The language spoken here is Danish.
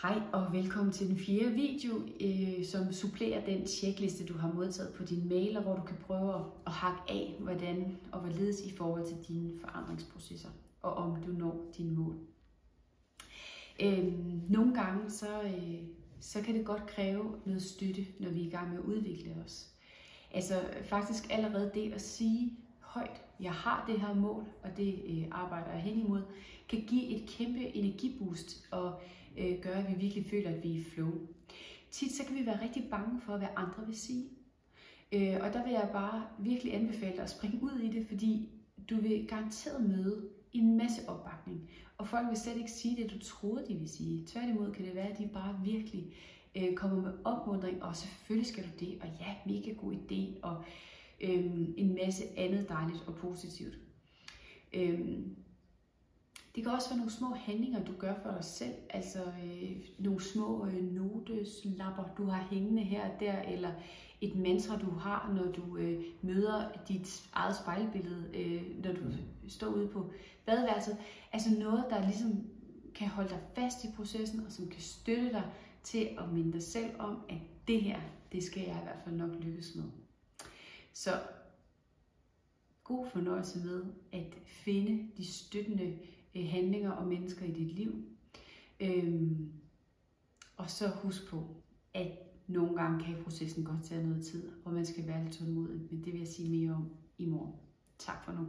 Hej og velkommen til den fjerde video, som supplerer den checkliste, du har modtaget på din mail, hvor du kan prøve at hakke af, hvordan og hvorledes i forhold til dine forandringsprocesser, og om du når dine mål. Nogle gange så kan det godt kræve noget støtte, når vi er i gang med at udvikle os. Altså faktisk allerede det at sige højt, jeg har det her mål, og det arbejder jeg hen imod, kan give et kæmpe energiboost og gøre, at vi virkelig føler, at vi er i flow. Tit så kan vi være rigtig bange for, hvad andre vil sige. Og der vil jeg bare virkelig anbefale dig at springe ud i det, fordi du vil garanteret møde en masse opbakning. Og folk vil slet ikke sige det, du troede, de ville sige. Tværtimod kan det være, at de bare virkelig kommer med opmuntring, og selvfølgelig skal du det, og ja, mega god idé, og en masse andet dejligt og positivt. Det kan også være nogle små handlinger, du gør for dig selv, altså nogle små noteslapper, du har hængende her og der, eller et mantra, du har, når du møder dit eget spejlbillede, når du står ude på badeværelset. Altså noget, der ligesom kan holde dig fast i processen, og som kan støtte dig til at minde dig selv om, at det her, det skal jeg i hvert fald nok lykkes med. Så god fornøjelse med at finde de støttende handlinger og mennesker i dit liv. Og så husk på, at nogle gange kan processen godt tage noget tid, og man skal være lidt tålmodig, men det vil jeg sige mere om i morgen. Tak for nu.